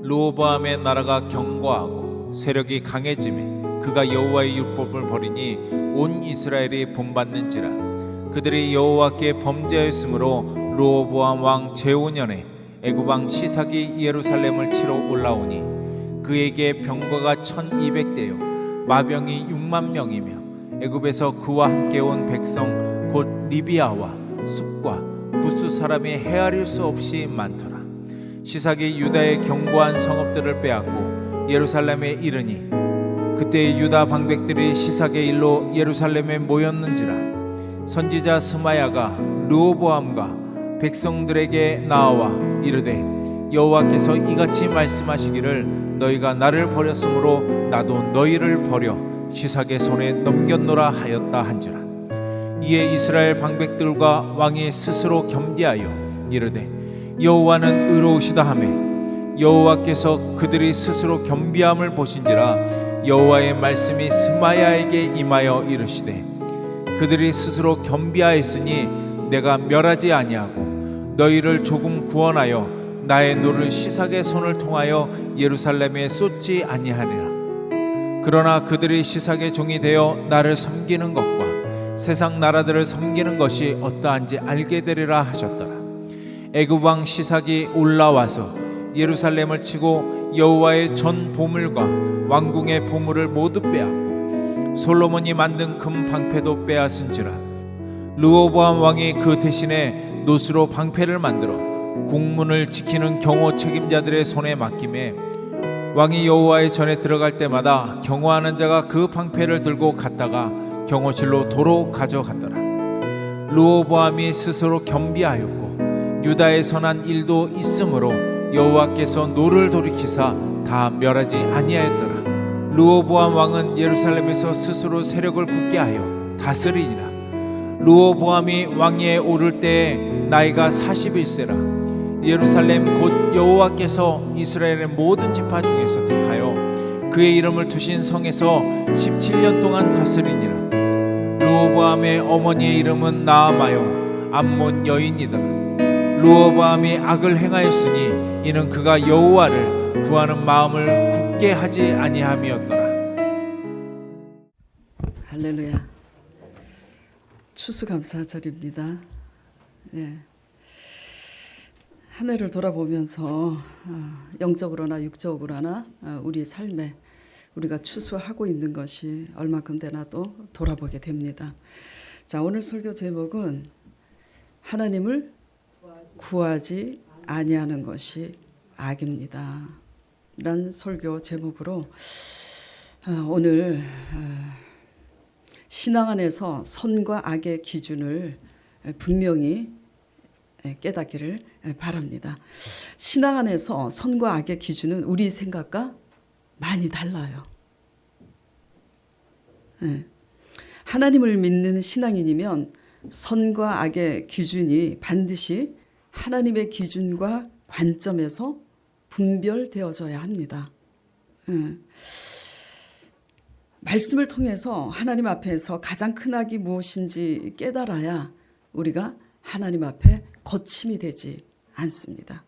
르호보암의 나라가 견고하고 세력이 강해지매 그가 여호와의 율법을 버리니 온 이스라엘이 본받는지라. 그들이 여호와께 범죄하였으므로 르호보암 왕 제5년에 애굽 왕 시삭이 예루살렘을 치러 올라오니 그에게 병거가 1200대요 마병이 6만 명이며 애굽에서 그와 함께 온 백성 곧 리비아와 숲과 구스 사람이 헤아릴 수 없이 많더라. 시삭이 유다의 견고한 성읍들을 빼앗고 예루살렘에 이르니 그때 유다 방백들이 시삭의 일로 예루살렘에 모였는지라. 선지자 스마야가 르호보암과 백성들에게 나와 이르되 여호와께서 이같이 말씀하시기를 너희가 나를 버렸으므로 나도 너희를 버려 시삭의 손에 넘겼노라 하였다 한지라. 이에 이스라엘 방백들과 왕이 스스로 겸비하여 이르되 여호와는 의로우시다 하매 여호와께서 그들이 스스로 겸비함을 보신지라. 여호와의 말씀이 스마야에게 임하여 이르시되 그들이 스스로 겸비하였으니 내가 멸하지 아니하고 너희를 조금 구원하여 나의 노를 시삭의 손을 통하여 예루살렘에 쏟지 아니하리라. 그러나 그들이 시삭의 종이 되어 나를 섬기는 것과 세상 나라들을 섬기는 것이 어떠한지 알게 되리라 하셨더라. 애굽 왕 시삭이 올라와서 예루살렘을 치고 여호와의 전 보물과 왕궁의 보물을 모두 빼앗고 솔로몬이 만든 금 방패도 빼앗은지라. 르호보암 왕이 그 대신에 노스로 방패를 만들어 궁문을 지키는 경호 책임자들의 손에 맡김에 왕이 여호와의 전에 들어갈 때마다 경호하는 자가 그 방패를 들고 갔다가 경호실로 도로 가져갔더라. 르호보암이 스스로 겸비하였고 유다에 선한 일도 있으므로 여호와께서 노를 돌이키사 다 멸하지 아니하였더라. 르호보암 왕은 예루살렘에서 스스로 세력을 굳게 하여 다스리니라. 르호보암이 왕위에 오를 때에 나이가 41세라. 예루살렘 곧 여호와께서 이스라엘의 모든 지파 중에서 택하여 그의 이름을 두신 성에서 17년 동안 다스리니라. 르호보암의 어머니의 이름은 나아마요 암몬 여인이더라. 르호보암이 악을 행하였으니 이는 그가 여호와를 구하는 마음을 굳게 하지 아니함이었더라. 할렐루야. 추수감사절입니다. 예. 한 해를 돌아보면서 영적으로나 육적으로나 우리 삶에 우리가 추수하고 있는 것이 얼마큼 되나 또 돌아보게 됩니다. 자, 오늘 설교 제목은 하나님을 구하지 아니하는 것이 악입니다. 라는 설교 제목으로 오늘 신앙 안에서 선과 악의 기준을 분명히 깨닫기를 바랍니다. 신앙 안에서 선과 악의 기준은 우리 생각과 많이 달라요. 하나님을 믿는 신앙인이면 선과 악의 기준이 반드시 하나님의 기준과 관점에서 분별되어져야 합니다. 말씀을 통해서 하나님 앞에서 가장 큰 악이 무엇인지 깨달아야 우리가 하나님 앞에 거침이 되지 않습니다.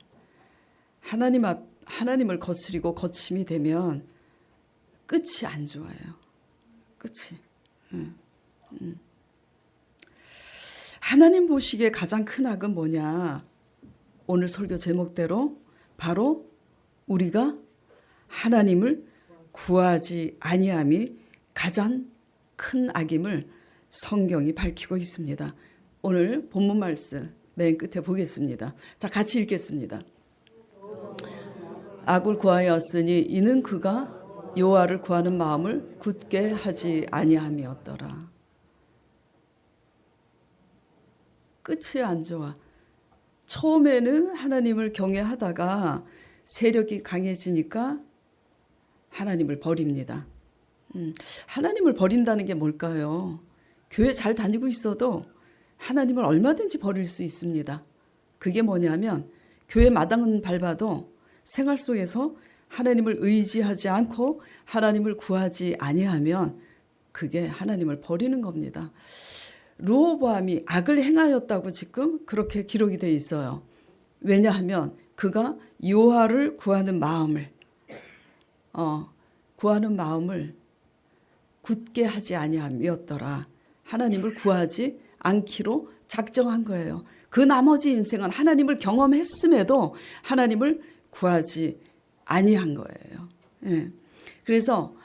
하나님을 거스리고 거침이 되면 끝이 안 좋아요. 끝이. 하나님 보시기에 가장 큰 악은 뭐냐? 오늘 설교 제목대로 바로 우리가 하나님을 구하지 아니함이 가장 큰 악임을 성경이 밝히고 있습니다. 오늘 본문 말씀 맨 끝에 보겠습니다. 자, 같이 읽겠습니다. 악을 구하였으니 이는 그가 여호와를 구하는 마음을 굳게 하지 아니함이었더라. 끝이 안 좋아. 처음에는 하나님을 경외하다가 세력이 강해지니까 하나님을 버립니다. 하나님을 버린다는 게 뭘까요? 교회 잘 다니고 있어도 하나님을 얼마든지 버릴 수 있습니다. 그게 뭐냐면 교회 마당은 밟아도 생활 속에서 하나님을 의지하지 않고 하나님을 구하지 아니하면 그게 하나님을 버리는 겁니다. 르호보암이 악을 행하였다고 지금 그렇게 기록이 돼 있어요. 왜냐하면 그가 여호와를 구하는 마음을 구하는 마음을 굳게 하지 아니함이었더라. 하나님을 구하지 않기로 작정한 거예요. 그 나머지 인생은 하나님을 경험했음에도 하나님을 구하지 아니한 거예요. 예. 그래서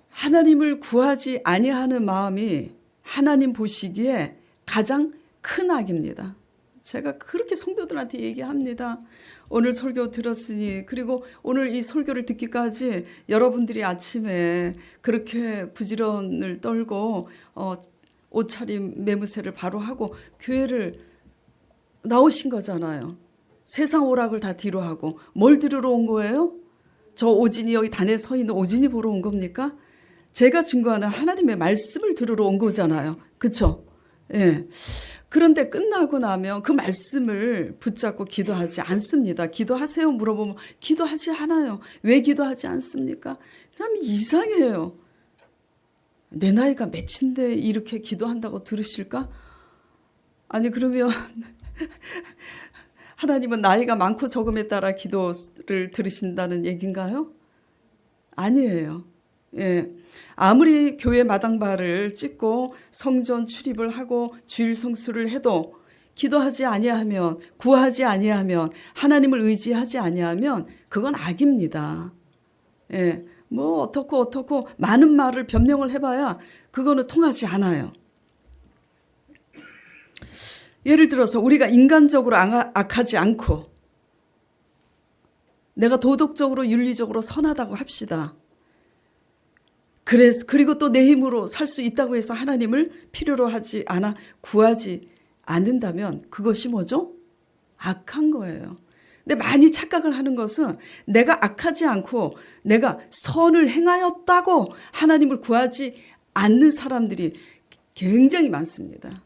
하나님을 구하지 아니하는 마음이 하나님 보시기에 가장 큰 악입니다. 제가 그렇게 성도들한테 얘기합니다. 오늘 설교 들었으니, 그리고 오늘 이 설교를 듣기까지 여러분들이 아침에 그렇게 부지런을 떨고 옷차림 매무새를 바로 하고 교회를 나오신 거잖아요. 세상 오락을 다 뒤로 하고 뭘 들으러 온 거예요? 저 오진이, 여기 단에 서 있는 오진이 보러 온 겁니까? 제가 증거하는 하나님의 말씀을 들으러 온 거잖아요. 그렇죠? 예. 그런데 끝나고 나면 그 말씀을 붙잡고 기도하지 않습니다. 기도하세요 물어보면 기도하지 않아요. 왜 기도하지 않습니까? 참 이상해요. 내 나이가 몇인데 이렇게 기도한다고 들으실까? 아니 그러면 하나님은 나이가 많고 적음에 따라 기도를 들으신다는 얘기인가요? 아니에요. 예. 아무리 교회 마당발을 찍고 성전 출입을 하고 주일 성수를 해도 기도하지 아니하면, 구하지 아니하면, 하나님을 의지하지 아니하면 그건 악입니다. 예. 뭐 어떻고 많은 말을 변명을 해봐야 그거는 통하지 않아요. 예를 들어서 우리가 인간적으로 악하지 않고 내가 도덕적으로 윤리적으로 선하다고 합시다. 그리고 또 내 힘으로 살 수 있다고 해서 하나님을 필요로 하지 않아 구하지 않는다면 그것이 뭐죠? 악한 거예요. 근데 많이 착각을 하는 것은 내가 악하지 않고 내가 선을 행하였다고 하나님을 구하지 않는 사람들이 굉장히 많습니다.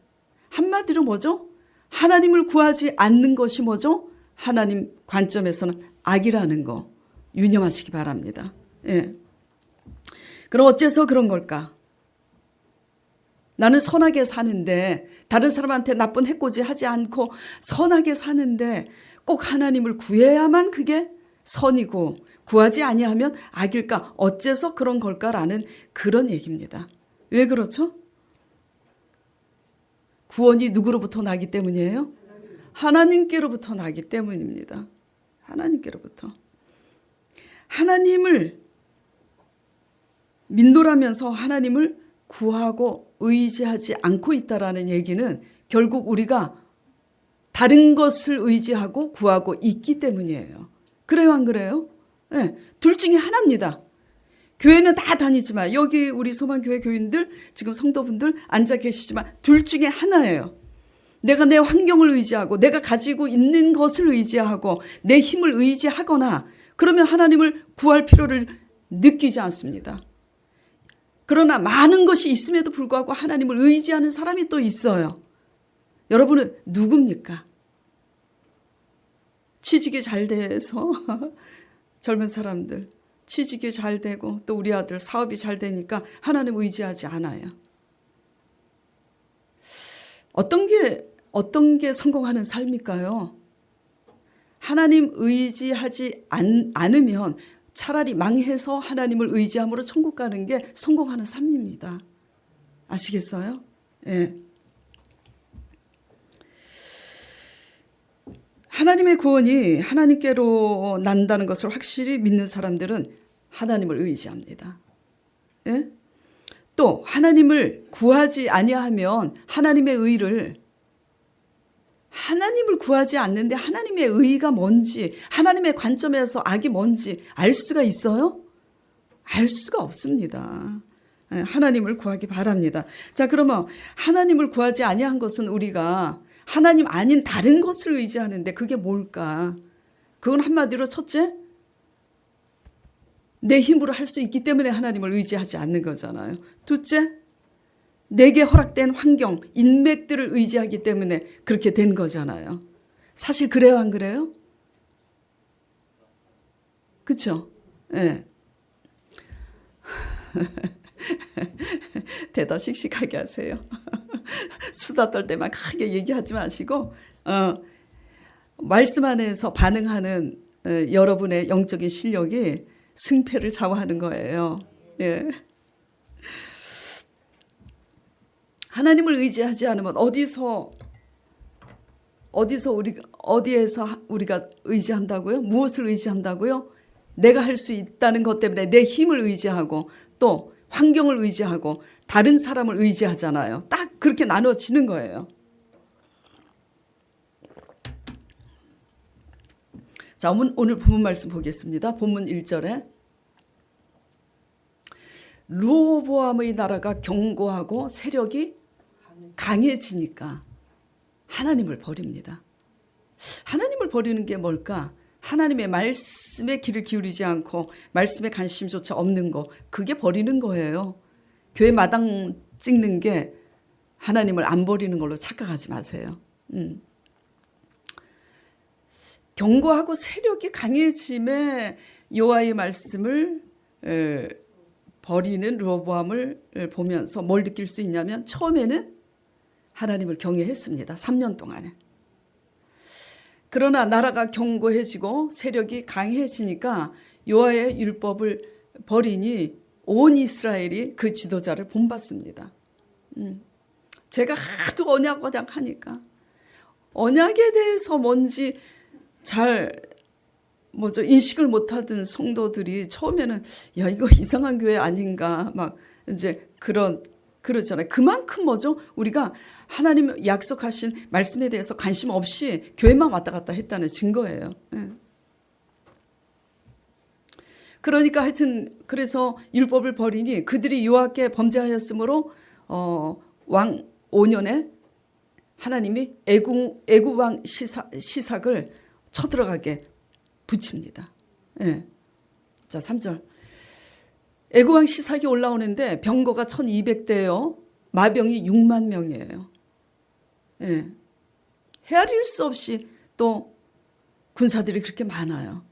한마디로 뭐죠? 하나님을 구하지 않는 것이 뭐죠? 하나님 관점에서는 악이라는 거 유념하시기 바랍니다. 예. 그럼 어째서 그런 걸까? 나는 선하게 사는데, 다른 사람한테 나쁜 해코지 하지 않고 선하게 사는데 꼭 하나님을 구해야만 그게 선이고 구하지 아니하면 악일까? 어째서 그런 걸까라는 그런 얘기입니다. 왜 그렇죠? 구원이 누구로부터 나기 때문이에요? 하나님께로부터 나기 때문입니다. 하나님께로부터. 하나님을 민도라면서 하나님을 구하고 의지하지 않고 있다라는 얘기는 결국 우리가 다른 것을 의지하고 구하고 있기 때문이에요. 그래요, 안 그래요? 네, 둘 중에 하나입니다. 교회는 다 다니지만, 여기 우리 소망교회 교인들, 지금 성도분들 앉아 계시지만 둘 중에 하나예요. 내가 내 환경을 의지하고 내가 가지고 있는 것을 의지하고 내 힘을 의지하거나 그러면 하나님을 구할 필요를 느끼지 않습니다. 그러나 많은 것이 있음에도 불구하고 하나님을 의지하는 사람이 또 있어요. 여러분은 누굽니까? 취직이 잘 돼서 젊은 사람들 취직이 잘 되고 또 우리 아들 사업이 잘 되니까 하나님 의지하지 않아요. 어떤 게 성공하는 삶일까요? 하나님 의지하지 않으면 차라리 망해서 하나님을 의지함으로 천국 가는 게 성공하는 삶입니다. 아시겠어요? 예. 하나님의 구원이 하나님께로 난다는 것을 확실히 믿는 사람들은 하나님을 의지합니다. 예? 또 하나님을 구하지 아니하면 하나님을 구하지 않는데 하나님의 의의가 뭔지, 하나님의 관점에서 악이 뭔지 알 수가 있어요? 알 수가 없습니다. 하나님을 구하기 바랍니다. 자, 그러면 하나님을 구하지 아니한 것은 우리가 하나님 아닌 다른 것을 의지하는데 그게 뭘까? 그건 한마디로 첫째, 내 힘으로 할 수 있기 때문에 하나님을 의지하지 않는 거잖아요. 둘째, 내게 허락된 환경, 인맥들을 의지하기 때문에 그렇게 된 거잖아요. 사실 그래요, 안 그래요? 그렇죠? 예. 대답 씩씩하게 하세요. 수다 떨 때만 크게 얘기하지 마시고 말씀 안에서 반응하는 여러분의 영적인 실력이 승패를 좌우하는 거예요. 예. 하나님을 의지하지 않으면 어디에서 우리가 의지한다고요? 무엇을 의지한다고요? 내가 할 수 있다는 것 때문에 내 힘을 의지하고 또 환경을 의지하고 다른 사람을 의지하잖아요. 딱 그렇게 나눠지는 거예요. 자, 오늘 본문 말씀 보겠습니다. 본문 1절에 르호보암의 나라가 견고하고 세력이 강해지니까 하나님을 버립니다. 하나님을 버리는 게 뭘까? 하나님의 말씀에 귀를 기울이지 않고 말씀에 관심조차 없는 거, 그게 버리는 거예요. 교회 마당 찍는 게 하나님을 안 버리는 걸로 착각하지 마세요. 견고하고 세력이 강해짐에 여호와의 말씀을 버리는 르호보암을 보면서 뭘 느낄 수 있냐면 처음에는 하나님을 경외했습니다. 3년 동안에. 그러나 나라가 견고해지고 세력이 강해지니까 여호와의 율법을 버리니 온 이스라엘이 그 지도자를 본받습니다. 제가 하도 언약 하니까 언약에 대해서 뭔지 잘 인식을 못하던 성도들이 처음에는 야 이거 이상한 교회 아닌가 막 이제 그러잖아요. 그만큼 우리가 하나님 약속하신 말씀에 대해서 관심 없이 교회만 왔다 갔다 했다는 증거예요. 그러니까 하여튼 그래서 율법을 버리니 그들이 여호와께 범죄하였으므로 왕 5년에 하나님이 애굽 왕 시삭을 쳐들어가게 붙입니다. 예. 자, 3절. 애굽 왕 시삭이 올라오는데 병거가 1200대요. 마병이 6만 명이에요. 예. 헤아릴 수 없이 또 군사들이 그렇게 많아요.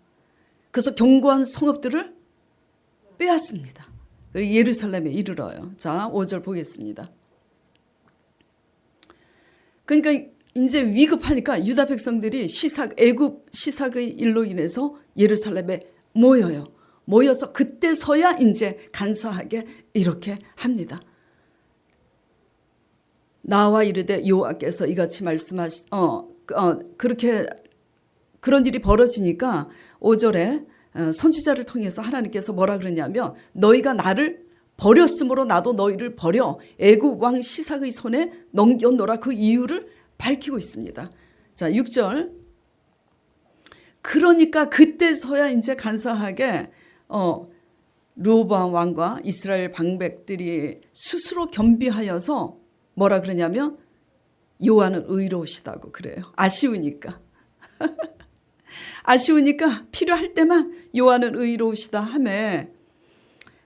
그래서 견고한 성읍들을 빼앗습니다. 그리고 예루살렘에 이르러요. 자, 5절 보겠습니다. 그러니까 이제 위급하니까 유다 백성들이 애굽 시삭의 일로 인해서 예루살렘에 모여서 그때서야 이제 간사하게 이렇게 합니다. 나와 이르되 여호와께서 이같이 그렇게 그런 일이 벌어지니까 5절에 선지자를 통해서 하나님께서 뭐라 그러냐면 너희가 나를 버렸으므로 나도 너희를 버려 애굽 왕 시삭의 손에 넘겨놓으라. 그 이유를 밝히고 있습니다. 자, 6절. 그러니까 그때서야 이제 간사하게 르호보암 왕과 이스라엘 방백들이 스스로 겸비하여서 뭐라 그러냐면 여호와는 의로우시다고 그래요. 아쉬우니까 필요할 때만 여호와는 의로우시다 하매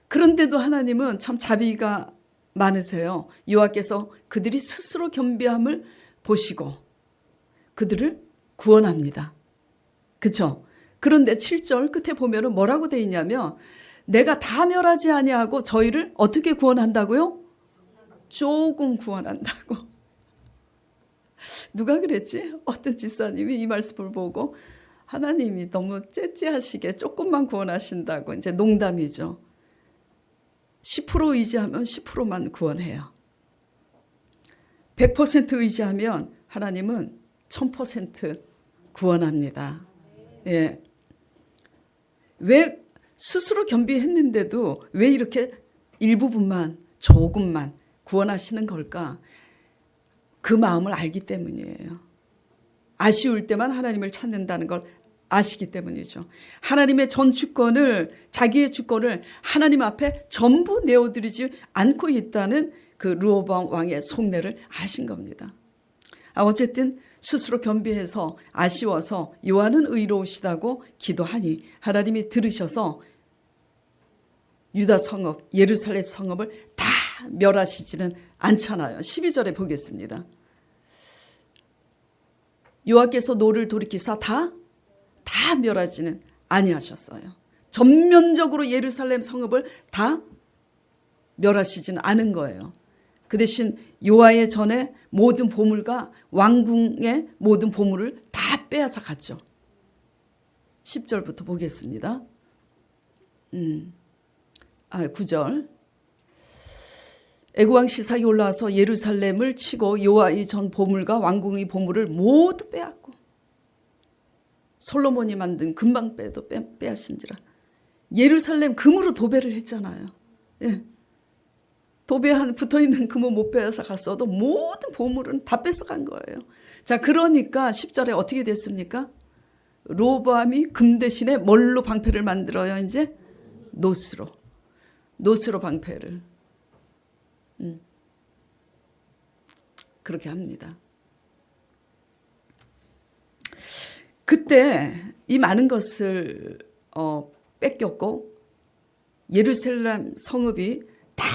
그런데도 하나님은 참 자비가 많으세요. 여호와께서 그들이 스스로 겸비함을 보시고 그들을 구원합니다. 그렇죠? 그런데 7절 끝에 보면은 뭐라고 돼 있냐면 내가 다 멸하지 아니하고 저희를 어떻게 구원한다고요? 조금 구원한다고. 누가 그랬지? 어떤 집사님이 이 말씀을 보고 하나님이 너무 째째하시게 조금만 구원하신다고. 이제 농담이죠. 10% 의지하면 10%만 구원해요. 100% 의지하면 하나님은 1000% 구원합니다. 예. 왜 스스로 겸비했는데도 왜 이렇게 일부분만 조금만 구원하시는 걸까? 그 마음을 알기 때문이에요. 아쉬울 때만 하나님을 찾는다는 걸 아시기 때문이죠. 하나님의 전 주권을 자기의 주권을 하나님 앞에 전부 내어드리지 않고 있다는 그 르호보암 왕의 속내를 아신 겁니다. 어쨌든 스스로 겸비해서 아쉬워서 여호와는 의로우시다고 기도하니 하나님이 들으셔서 유다 성읍, 예루살렘 성읍을 다 멸하시지는 않잖아요. 12절에 보겠습니다. 여호와께서 노를 돌이키사 다 멸하지는 아니하셨어요. 전면적으로 예루살렘 성읍을 다 멸하시지는 않은 거예요. 그 대신 여호와의 전에 모든 보물과 왕궁의 모든 보물을 다 빼앗아 갔죠. 10절부터 보겠습니다. 9절. 애굽왕 시삭이 올라와서 예루살렘을 치고 여호와의 전 보물과 왕궁의 보물을 모두 빼앗고 솔로몬이 만든 금방패도 빼앗은지라. 예루살렘 금으로 도배를 했잖아요. 예. 도배한 붙어있는 금은 못 빼앗아 갔어도 모든 보물은 다 뺏어간 거예요. 자, 그러니까 10절에 어떻게 됐습니까? 로보암이 금 대신에 뭘로 방패를 만들어요? 이제 노스로 방패를 그렇게 합니다. 그때 이 많은 것을 뺏겼고 예루살렘 성읍이 다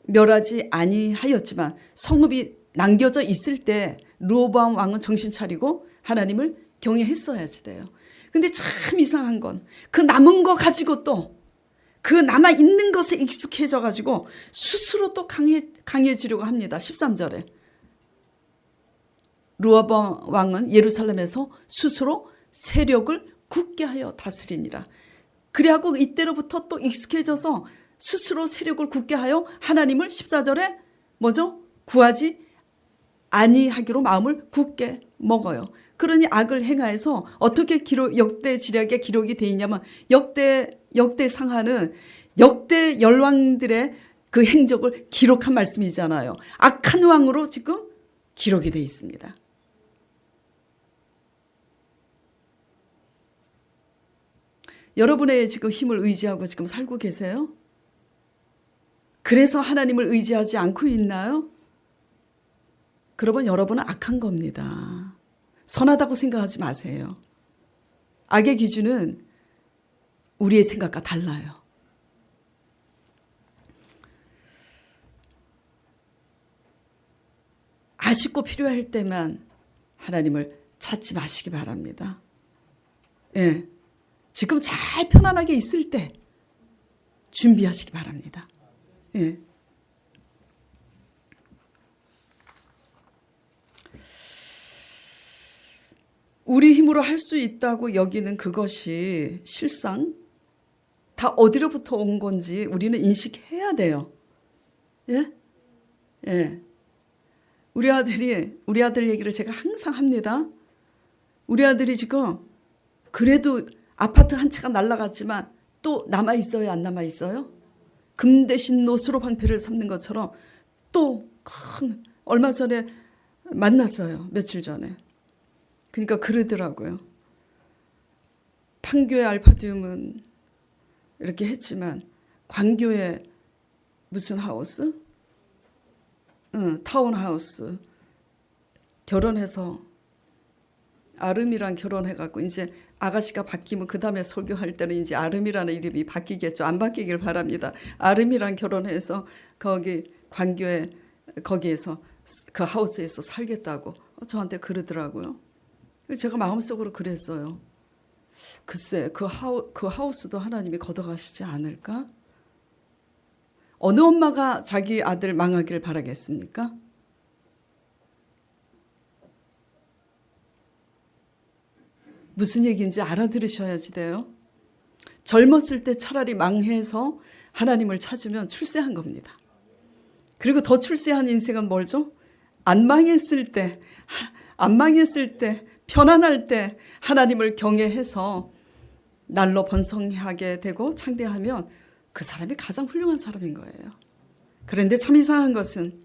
멸하지 아니하였지만 성읍이 남겨져 있을 때 르호보암 왕은 정신 차리고 하나님을 경외했어야지 돼요. 근데 참 이상한 건 그 남은 거 가지고 또 그 남아 있는 것에 익숙해져 가지고 스스로 또 강해지려고 합니다. 13절에 르호보암 왕은 예루살렘에서 스스로 세력을 굳게 하여 다스리니라. 그래하고 이때로부터 또 익숙해져서 스스로 세력을 굳게 하여 하나님을 14절에 뭐죠? 구하지 아니하기로 마음을 굳게 먹어요. 그러니 악을 행하여서 어떻게 역대 지략에 기록이 되어 있냐면 역대상하는 역대 열왕들의 그 행적을 기록한 말씀이잖아요. 악한 왕으로 지금 기록이 되어 있습니다. 여러분의 지금 힘을 의지하고 지금 살고 계세요? 그래서 하나님을 의지하지 않고 있나요? 그러면 여러분은 악한 겁니다. 선하다고 생각하지 마세요. 악의 기준은 우리의 생각과 달라요. 아쉽고 필요할 때만 하나님을 찾지 마시기 바랍니다. 예. 지금 잘 편안하게 있을 때 준비하시기 바랍니다. 예. 우리 힘으로 할 수 있다고 여기는 그것이 실상 다 어디로부터 온 건지 우리는 인식해야 돼요. 예? 예. 우리 아들 얘기를 제가 항상 합니다. 우리 아들이 지금 그래도 아파트 한 채가 날아갔지만 또 남아 있어요, 안 남아 있어요? 금 대신 노스로 방패를 삼는 것처럼 또 얼마 전에 만났어요. 며칠 전에. 그러니까 그러더라고요. 판교의 알파디움은 이렇게 했지만 광교의 무슨 하우스? 타운하우스 결혼해서 아름이랑 결혼해갖고 이제 아가씨가 바뀌면 그 다음에 설교할 때는 이제 아름이라는 이름이 바뀌겠죠. 안 바뀌길 바랍니다. 아름이랑 결혼해서 거기 광교에 거기에서 그 하우스에서 살겠다고 저한테 그러더라고요. 제가 마음속으로 그랬어요. 글쎄 그 하우스도 하나님이 걷어가시지 않을까? 어느 엄마가 자기 아들 망하기를 바라겠습니까? 무슨 얘기인지 알아들으셔야지 돼요. 젊었을 때 차라리 망해서 하나님을 찾으면 출세한 겁니다. 그리고 더 출세한 인생은 뭘죠? 안 망했을 때, 편안할 때 하나님을 경외해서 날로 번성하게 되고 창대하면 그 사람이 가장 훌륭한 사람인 거예요. 그런데 참 이상한 것은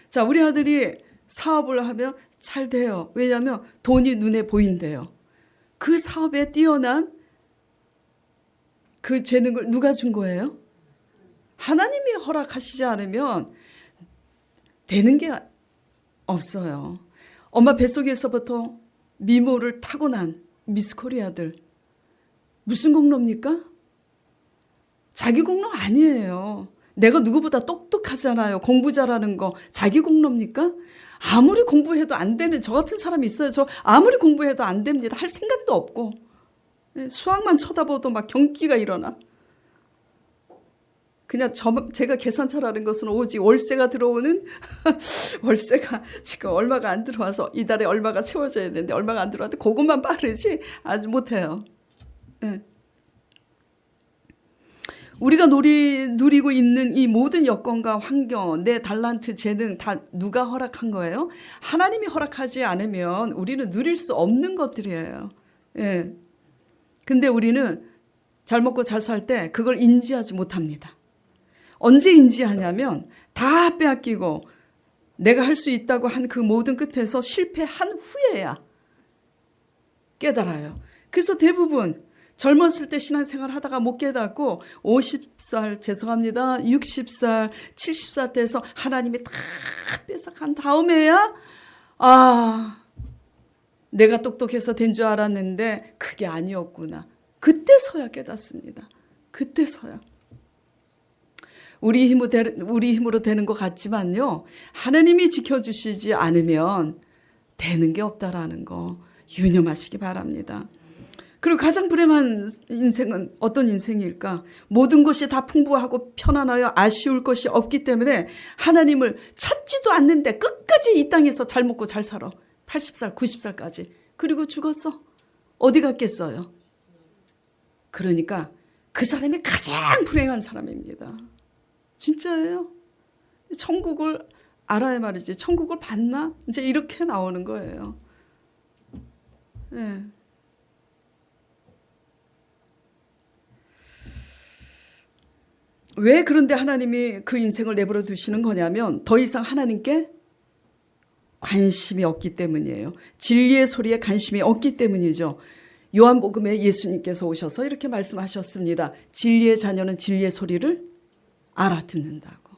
자, 우리 아들이 사업을 하면 잘 돼요. 왜냐하면 돈이 눈에 보인대요. 그 사업에 뛰어난 그 재능을 누가 준 거예요? 하나님이 허락하시지 않으면 되는 게 없어요. 엄마 뱃속에서부터 미모를 타고난 미스코리아들 무슨 공로입니까? 자기 공로 아니에요. 내가 누구보다 똑똑하잖아요. 공부 잘하는 거 자기 공로입니까? 아무리 공부해도 안 되는 저 같은 사람이 있어요. 저 아무리 공부해도 안 됩니다. 할 생각도 없고 수학만 쳐다봐도 막 경기가 일어나. 그냥 제가 계산 잘하는 것은 오직 월세가 들어오는 월세가 지금 얼마가 안 들어와서 이달에 얼마가 채워져야 되는데 얼마가 안 들어왔는데 그것만 빠르지 아주 못해요. 네. 우리가 누리고 있는 이 모든 여건과 환경, 내 달란트, 재능 다 누가 허락한 거예요? 하나님이 허락하지 않으면 우리는 누릴 수 없는 것들이에요. 예. 근데 우리는 잘 먹고 잘 살 때 그걸 인지하지 못합니다. 언제 인지하냐면 다 빼앗기고 내가 할 수 있다고 한 그 모든 끝에서 실패한 후에야 깨달아요. 그래서 대부분 젊었을 때 신앙생활 하다가 못 깨닫고 50살, 죄송합니다, 60살, 70살 때에서 하나님이 다 뺏어간 다음에야 내가 똑똑해서 된 줄 알았는데 그게 아니었구나. 그때서야 깨닫습니다. 그때서야. 우리 힘으로 되는 것 같지만요, 하나님이 지켜주시지 않으면 되는 게 없다라는 거 유념하시기 바랍니다. 그리고 가장 불행한 인생은 어떤 인생일까? 모든 것이 다 풍부하고 편안하여 아쉬울 것이 없기 때문에 하나님을 찾지도 않는데 끝까지 이 땅에서 잘 먹고 잘 살아. 80살, 90살까지. 그리고 죽었어. 어디 갔겠어요? 그러니까 그 사람이 가장 불행한 사람입니다. 진짜예요. 천국을 알아야 말이지. 천국을 봤나? 이제 이렇게 나오는 거예요. 네. 왜 그런데 하나님이 그 인생을 내버려 두시는 거냐면 더 이상 하나님께 관심이 없기 때문이에요. 진리의 소리에 관심이 없기 때문이죠. 요한복음에 예수님께서 오셔서 이렇게 말씀하셨습니다. 진리의 자녀는 진리의 소리를 알아듣는다고.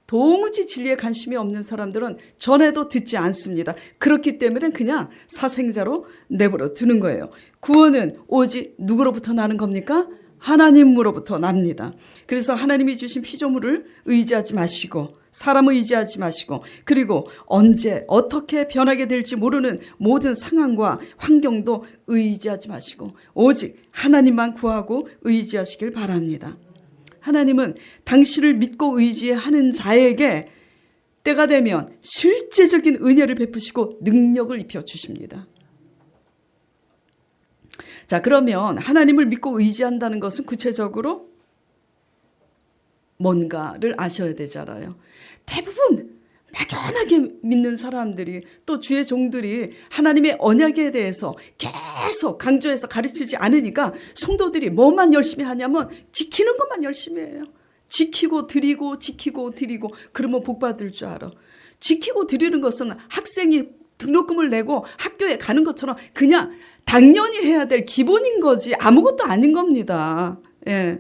도무지 진리에 관심이 없는 사람들은 전해도 듣지 않습니다. 그렇기 때문에 그냥 사생자로 내버려 두는 거예요. 구원은 오직 누구로부터 나는 겁니까? 하나님으로부터 납니다. 그래서 하나님이 주신 피조물을 의지하지 마시고 사람을 의지하지 마시고 그리고 언제 어떻게 변하게 될지 모르는 모든 상황과 환경도 의지하지 마시고 오직 하나님만 구하고 의지하시길 바랍니다. 하나님은 당신을 믿고 의지하는 자에게 때가 되면 실제적인 은혜를 베푸시고 능력을 입혀주십니다. 자, 그러면 하나님을 믿고 의지한다는 것은 구체적으로 뭔가를 아셔야 되잖아요. 대부분 막연하게 믿는 사람들이 또 주의 종들이 하나님의 언약에 대해서 계속 강조해서 가르치지 않으니까 성도들이 뭐만 열심히 하냐면 지키는 것만 열심히 해요. 지키고 드리고 지키고 드리고 그러면 복 받을 줄 알아. 지키고 드리는 것은 학생이 등록금을 내고 학교에 가는 것처럼 그냥 당연히 해야 될 기본인 거지 아무것도 아닌 겁니다. 예.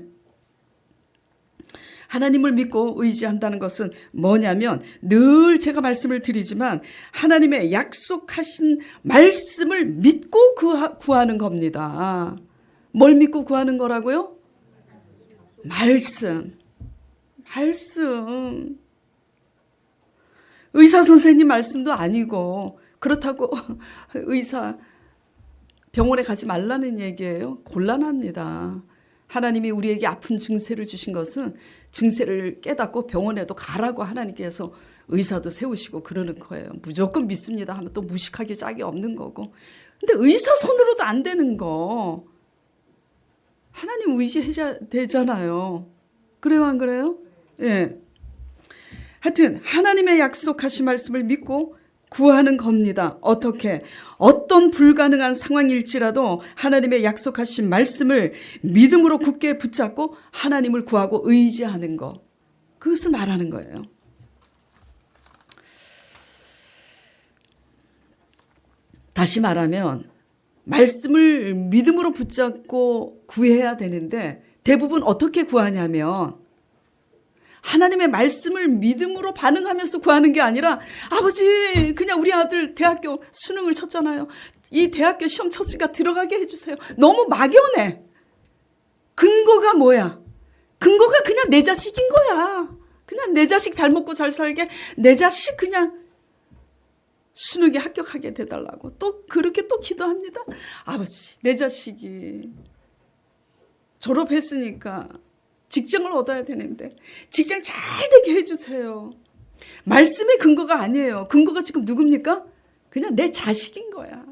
하나님을 믿고 의지한다는 것은 뭐냐면 늘 제가 말씀을 드리지만 하나님의 약속하신 말씀을 믿고 구하는 겁니다. 뭘 믿고 구하는 거라고요? 말씀. 의사 선생님 말씀도 아니고 그렇다고 의사 병원에 가지 말라는 얘기예요. 곤란합니다. 하나님이 우리에게 아픈 증세를 주신 것은 증세를 깨닫고 병원에도 가라고 하나님께서 의사도 세우시고 그러는 거예요. 무조건 믿습니다 하면 또 무식하기 짝이 없는 거고. 근데 의사 손으로도 안 되는 거 하나님 의지해야 되잖아요. 그래요 안 그래요? 예. 하여튼 하나님의 약속하신 말씀을 믿고 구하는 겁니다. 어떻게? 어떤 불가능한 상황일지라도 하나님의 약속하신 말씀을 믿음으로 굳게 붙잡고 하나님을 구하고 의지하는 것. 그것을 말하는 거예요. 다시 말하면 말씀을 믿음으로 붙잡고 구해야 되는데 대부분 어떻게 구하냐면 하나님의 말씀을 믿음으로 반응하면서 구하는 게 아니라 아버지 그냥 우리 아들 대학교 수능을 쳤잖아요. 이 대학교 시험 쳤으니까 들어가게 해주세요. 너무 막연해. 근거가 뭐야? 근거가 그냥 내 자식인 거야. 그냥 내 자식 잘 먹고 잘 살게 내 자식 그냥 수능에 합격하게 돼달라고 또 그렇게 또 기도합니다. 아버지 내 자식이 졸업했으니까 직장을 얻어야 되는데 직장 잘 되게 해주세요. 말씀의 근거가 아니에요. 근거가 지금 누굽니까? 그냥 내 자식인 거야.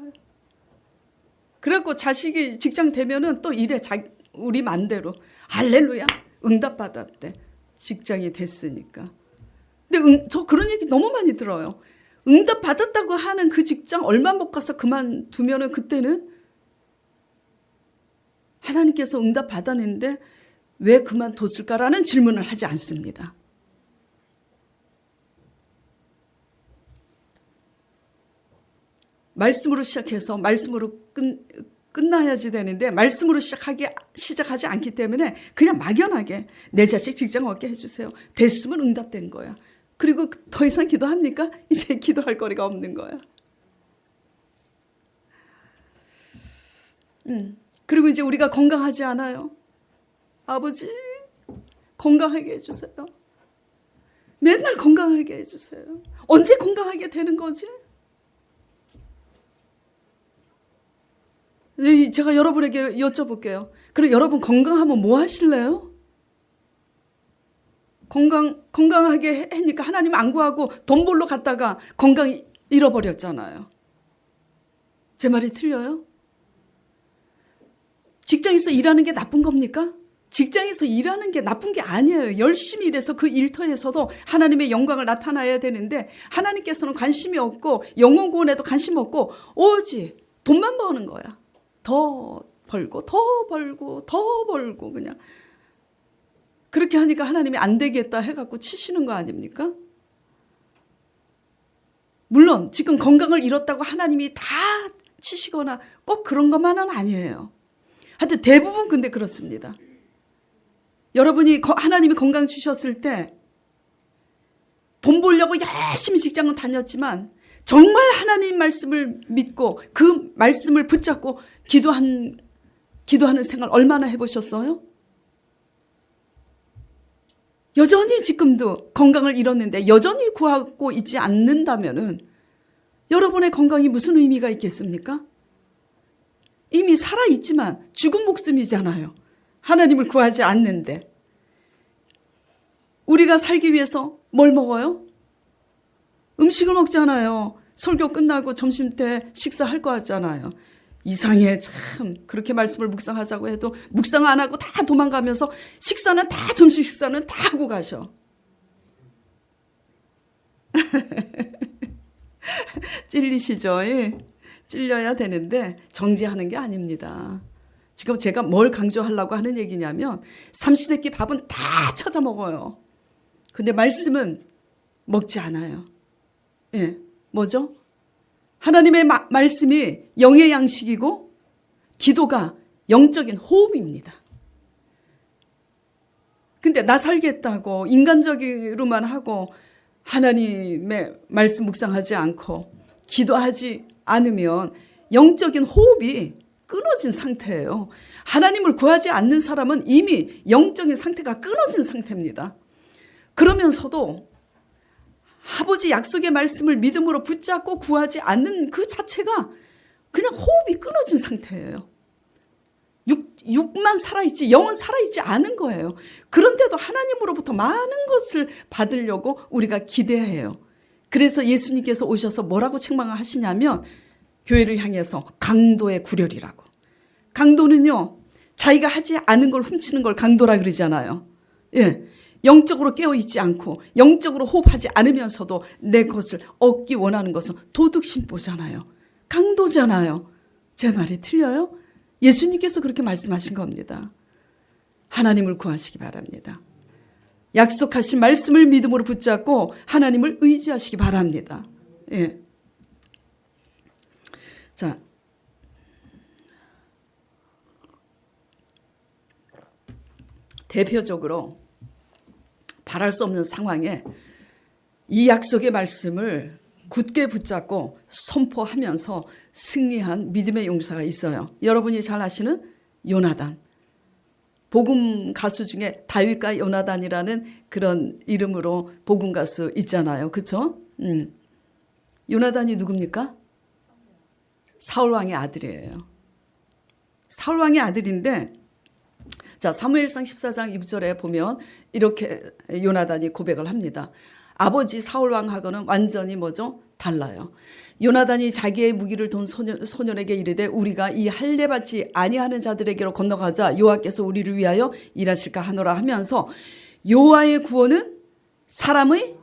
그래갖고 자식이 직장 되면은 또 이래 우리 맘대로 할렐루야 응답받았대. 직장이 됐으니까. 근데 저 그런 얘기 너무 많이 들어요. 응답받았다고 하는 그 직장 얼마 못 가서 그만두면은 그때는 하나님께서 응답받았는데 왜 그만뒀을까라는 질문을 하지 않습니다. 말씀으로 시작해서 말씀으로 끝나야지 되는데 말씀으로 시작하지 않기 때문에 그냥 막연하게 내 자식 직장 얻게 해주세요. 됐으면 응답된 거야. 그리고 더 이상 기도합니까? 이제 기도할 거리가 없는 거야. 그리고 이제 우리가 건강하지 않아요. 아버지 건강하게 해주세요. 맨날 건강하게 해주세요. 언제 건강하게 되는 거지? 제가 여러분에게 여쭤볼게요. 그럼 여러분 건강하면 뭐 하실래요? 건강하게 하니까 하나님 안 구하고 돈 벌러 갔다가 건강 잃어버렸잖아요. 제 말이 틀려요? 직장에서 일하는 게 나쁜 겁니까? 직장에서 일하는 게 나쁜 게 아니에요. 열심히 일해서 그 일터에서도 하나님의 영광을 나타나야 되는데 하나님께서는 관심이 없고 영혼 구원에도 관심 없고 오직 돈만 버는 거야. 더 벌고 더 벌고 더 벌고 그냥 그렇게 하니까 하나님이 안 되겠다 해갖고 치시는 거 아닙니까? 물론 지금 건강을 잃었다고 하나님이 다 치시거나 꼭 그런 것만은 아니에요. 하여튼 대부분 근데 그렇습니다. 여러분이 하나님이 건강 주셨을 때 돈 벌려고 열심히 직장은 다녔지만 정말 하나님 말씀을 믿고 그 말씀을 붙잡고 기도하는 생활 얼마나 해보셨어요? 여전히 지금도 건강을 잃었는데 여전히 구하고 있지 않는다면은 여러분의 건강이 무슨 의미가 있겠습니까? 이미 살아있지만 죽은 목숨이잖아요. 하나님을 구하지 않는데. 우리가 살기 위해서 뭘 먹어요? 음식을 먹잖아요. 설교 끝나고 점심때 식사할 거 같잖아요. 이상해 참. 그렇게 말씀을 묵상하자고 해도 묵상 안 하고 다 도망가면서 식사는 다 점심 식사는 다 하고 가셔. 찔리시죠? 예. 찔려야 되는데 정지하는 게 아닙니다. 지금 제가 뭘 강조하려고 하는 얘기냐면 삼시세끼 밥은 다 찾아 먹어요. 근데 말씀은 먹지 않아요. 예, 뭐죠? 하나님의 말씀이 영의 양식이고 기도가 영적인 호흡입니다. 근데 나 살겠다고 인간적으로만 하고 하나님의 말씀 묵상하지 않고 기도하지 않으면 영적인 호흡이 끊어진 상태예요. 하나님을 구하지 않는 사람은 이미 영적인 상태가 끊어진 상태입니다. 그러면서도 아버지 약속의 말씀을 믿음으로 붙잡고 구하지 않는 그 자체가 그냥 호흡이 끊어진 상태예요. 육만 살아있지 영은 살아있지 않은 거예요. 그런데도 하나님으로부터 많은 것을 받으려고 우리가 기대해요. 그래서 예수님께서 오셔서 뭐라고 책망을 하시냐면 교회를 향해서 강도의 구렬이라고. 강도는요 자기가 하지 않은 걸 훔치는 걸 강도라 그러잖아요. 예. 영적으로 깨어있지 않고 영적으로 호흡하지 않으면서도 내 것을 얻기 원하는 것은 도둑심보잖아요. 강도잖아요. 제 말이 틀려요? 예수님께서 그렇게 말씀하신 겁니다. 하나님을 구하시기 바랍니다. 약속하신 말씀을 믿음으로 붙잡고 하나님을 의지하시기 바랍니다. 예. 자, 대표적으로 바랄 수 없는 상황에 이 약속의 말씀을 굳게 붙잡고 선포하면서 승리한 믿음의 용사가 있어요. 여러분이 잘 아시는 요나단. 복음 가수 중에 다윗과 요나단이라는 그런 이름으로 복음 가수 있잖아요. 그렇죠? 요나단이 누굽니까? 사울 왕의 아들이에요. 사울 왕의 아들인데 자, 사무엘상 14장 6절에 보면 이렇게 요나단이 고백을 합니다. 아버지 사울 왕하고는 완전히 뭐죠? 달라요. 요나단이 자기의 무기를 든 소년에게 이르되 우리가 이 할례 받지 아니하는 자들에게로 건너가자 여호와께서 우리를 위하여 일하실까 하노라 하면서 여호와의 구원은 사람의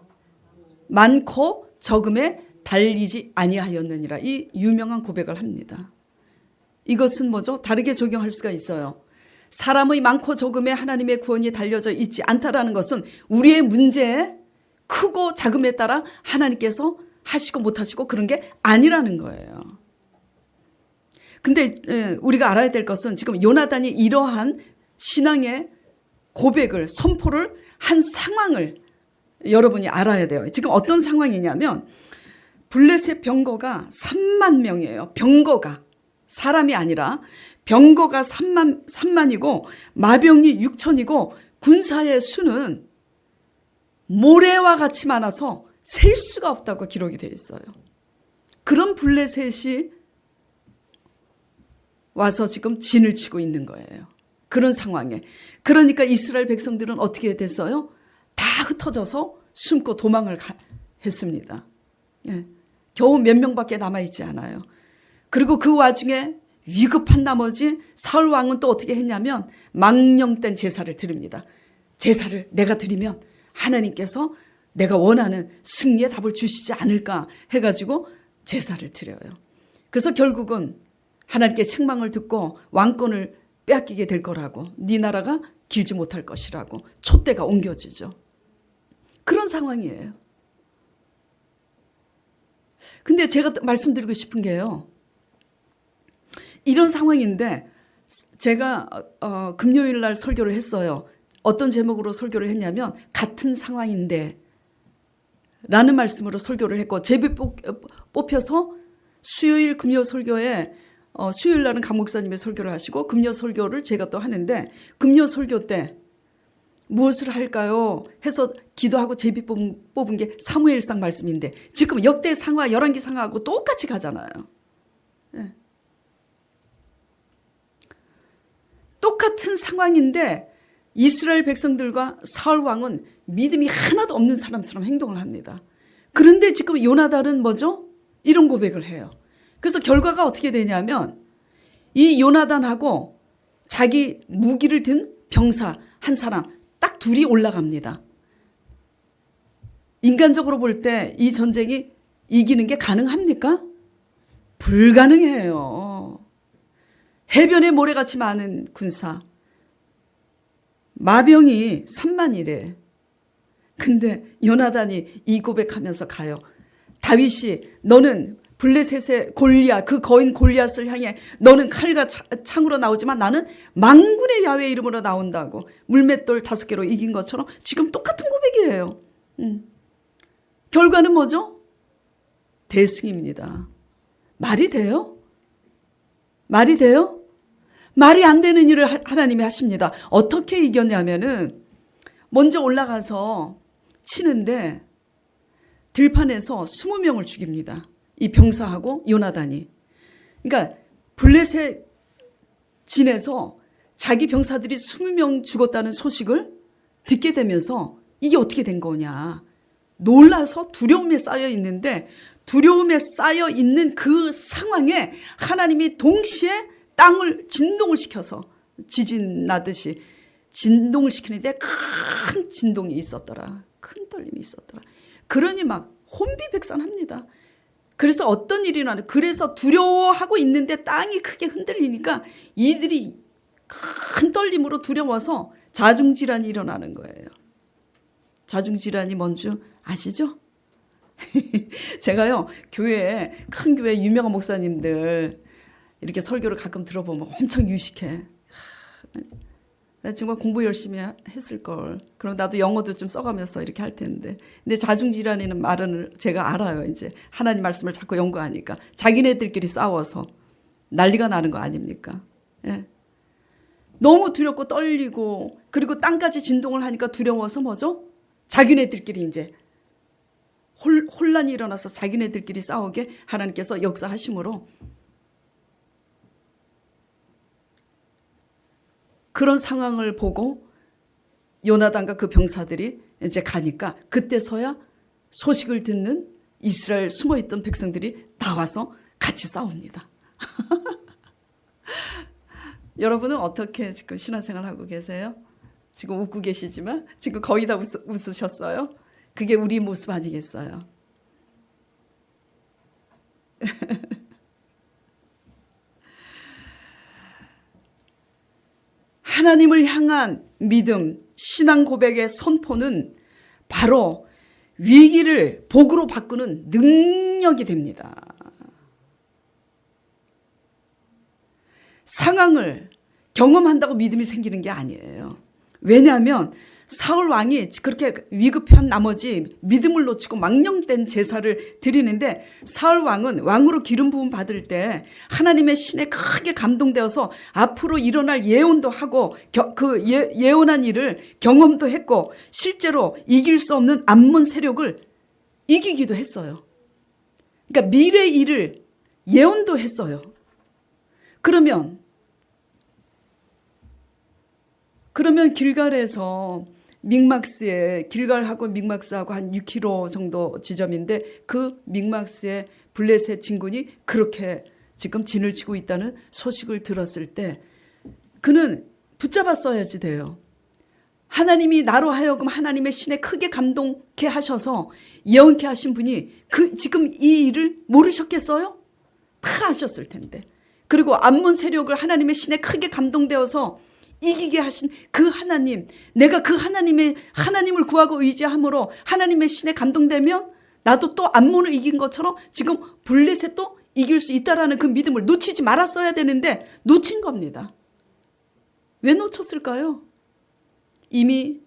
많고 적음에 달리지 아니하였느니라. 이 유명한 고백을 합니다. 이것은 뭐죠? 다르게 적용할 수가 있어요. 사람의 많고 적음에 하나님의 구원이 달려져 있지 않다라는 것은 우리의 문제에 크고 작음에 따라 하나님께서 하시고 못하시고 그런 게 아니라는 거예요. 근데 우리가 알아야 될 것은 지금 요나단이 이러한 신앙의 고백을 선포를 한 상황을 여러분이 알아야 돼요. 지금 어떤 상황이냐면 블레셋 병거가 3만 명이에요. 병거가 사람이 아니라 병거가 3만이고 마병이 6천이고 군사의 수는 모래와 같이 많아서 셀 수가 없다고 기록이 되어 있어요. 그런 블레셋이 와서 지금 진을 치고 있는 거예요. 그런 상황에. 그러니까 이스라엘 백성들은 어떻게 됐어요? 다 흩어져서 숨고 도망을 했습니다. 예. 겨우 몇 명밖에 남아있지 않아요. 그리고 그 와중에 위급한 나머지 사울 왕은 또 어떻게 했냐면 망령된 제사를 드립니다. 제사를 내가 드리면 하나님께서 내가 원하는 승리의 답을 주시지 않을까 해가지고 제사를 드려요. 그래서 결국은 하나님께 책망을 듣고 왕권을 빼앗기게 될 거라고, 네 나라가 길지 못할 것이라고 촛대가 옮겨지죠. 그런 상황이에요. 근데 제가 말씀드리고 싶은 게요, 이런 상황인데 제가 금요일 날 설교를 했어요. 어떤 제목으로 설교를 했냐면 같은 상황인데 라는 말씀으로 설교를 했고, 제비 뽑혀서 수요일 금요 설교에 수요일 날은 강 목사님의 설교를 하시고 금요 설교를 제가 또 하는데, 금요 설교 때 무엇을 할까요 해서 기도하고 제비 뽑은 게 사무엘상 말씀인데 지금 역대 상하 열왕기 상하하고 똑같이 가잖아요. 네. 똑같은 상황인데 이스라엘 백성들과 사울 왕은 믿음이 하나도 없는 사람처럼 행동을 합니다. 그런데 지금 요나단은 뭐죠? 이런 고백을 해요. 그래서 결과가 어떻게 되냐면 이 요나단하고 자기 무기를 든 병사 한 사람 딱 둘이 올라갑니다. 인간적으로 볼 때 이 전쟁이 이기는 게 가능합니까? 불가능해요. 해변에 모래같이 많은 군사, 마병이 3만이래. 근데 요나단이 이 고백하면서 가요. 다윗이 너는 블레셋의 골리앗, 그 거인 골리앗을 향해 너는 칼과 창으로 나오지만 나는 만군의 야훼 이름으로 나온다고 물맷돌 5개로 이긴 것처럼 지금 똑같은 고백이에요. 결과는 뭐죠? 대승입니다. 말이 돼요? 말이 돼요? 말이 안 되는 일을 하나님이 하십니다. 어떻게 이겼냐면은 먼저 올라가서 치는데 들판에서 20명을 죽입니다. 이 병사하고 요나단이. 그러니까 블레셋 진에서 자기 병사들이 20명 죽었다는 소식을 듣게 되면서 이게 어떻게 된 거냐. 놀라서 두려움에 쌓여 있는데, 두려움에 쌓여 있는 그 상황에 하나님이 동시에 땅을 진동을 시켜서 지진 나듯이 진동을 시키는데 큰 진동이 있었더라. 큰 떨림이 있었더라. 그러니 막 혼비백산합니다. 그래서 어떤 일이 나는, 그래서 두려워하고 있는데 땅이 크게 흔들리니까 이들이 큰 떨림으로 두려워서 자중질환이 일어나는 거예요. 자중질환이 뭔지 아시죠? 제가요, 교회에, 큰 교회 유명한 목사님들 이렇게 설교를 가끔 들어보면 엄청 유식해. 나 정말 공부 열심히 했을걸. 그럼 나도 영어도 좀 써가면서 이렇게 할 텐데. 근데 자중질환이라는 말은 제가 알아요. 이제 하나님 말씀을 자꾸 연구하니까. 자기네들끼리 싸워서 난리가 나는 거 아닙니까? 예. 너무 두렵고 떨리고, 그리고 땅까지 진동을 하니까 두려워서 뭐죠? 자기네들끼리 이제 혼란이 일어나서 자기네들끼리 싸우게 하나님께서 역사하심으로 그런 상황을 보고 요나단과 그 병사들이 이제 가니까 그때서야 소식을 듣는 이스라엘 숨어있던 백성들이 나와서 같이 싸웁니다. 여러분은 어떻게 지금 신앙생활 하고 계세요? 지금 웃고 계시지만 지금 거의 다 웃으셨어요? 그게 우리 모습 아니겠어요? 하나님을 향한 믿음, 신앙 고백의 선포는 바로 위기를 복으로 바꾸는 능력이 됩니다. 상황을 경험한다고 믿음이 생기는 게 아니에요. 왜냐하면 사울 왕이 그렇게 위급한 나머지 믿음을 놓치고 망령된 제사를 드리는데 사울 왕은 왕으로 기름 부음 받을 때 하나님의 신에 크게 감동되어서 앞으로 일어날 예언도 하고 그 예언한 일을 경험도 했고 실제로 이길 수 없는 암몬 세력을 이기기도 했어요. 그러니까 미래 일을 예언도 했어요. 그러면 길갈에서 믹막스에 길갈하고 믹막스하고 한 6km 정도 지점인데 그 믹막스에 블레셋 진군이 그렇게 지금 진을 치고 있다는 소식을 들었을 때 그는 붙잡았어야지 돼요. 하나님이 나로 하여금 하나님의 신에 크게 감동케 하셔서 예언케 하신 분이 지금 이 일을 모르셨겠어요? 다 아셨을 텐데. 그리고 암몬 세력을 하나님의 신에 크게 감동되어서 이기게 하신 그 하나님, 내가 그 하나님을 구하고 의지함으로 하나님의 신에 감동되면 나도 또 암몬을 이긴 것처럼 지금 블레셋도 이길 수 있다라는 그 믿음을 놓치지 말았어야 되는데 놓친 겁니다. 왜 놓쳤을까요? 이미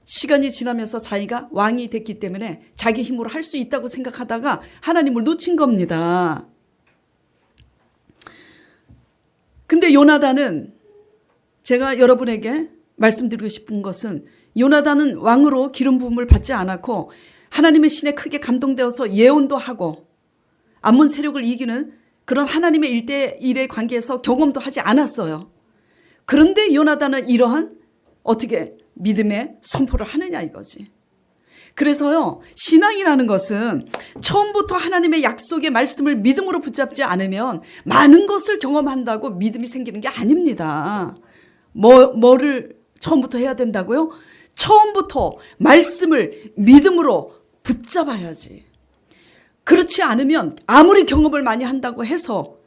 시간이 지나면서 자기가 왕이 됐기 때문에 자기 힘으로 할 수 있다고 생각하다가 하나님을 놓친 겁니다. 근데 요나단은 제가 여러분에게 말씀드리고 싶은 것은 요나단은 왕으로 기름 부음을 받지 않았고 하나님의 신에 크게 감동되어서 예언도 하고 암몬 세력을 이기는 그런 하나님의 1대1의 관계에서 경험도 하지 않았어요. 그런데 요나단은 이러한 어떻게 믿음의 선포를 하느냐 이거지. 그래서요, 신앙이라는 것은 처음부터 하나님의 약속의 말씀을 믿음으로 붙잡지 않으면 많은 것을 경험한다고 믿음이 생기는 게 아닙니다. 뭐를 처음부터 해야 된다고요? 처음부터 말씀을 믿음으로 붙잡아야지. 그렇지 않으면 아무리 경험을 많이 한다고 해서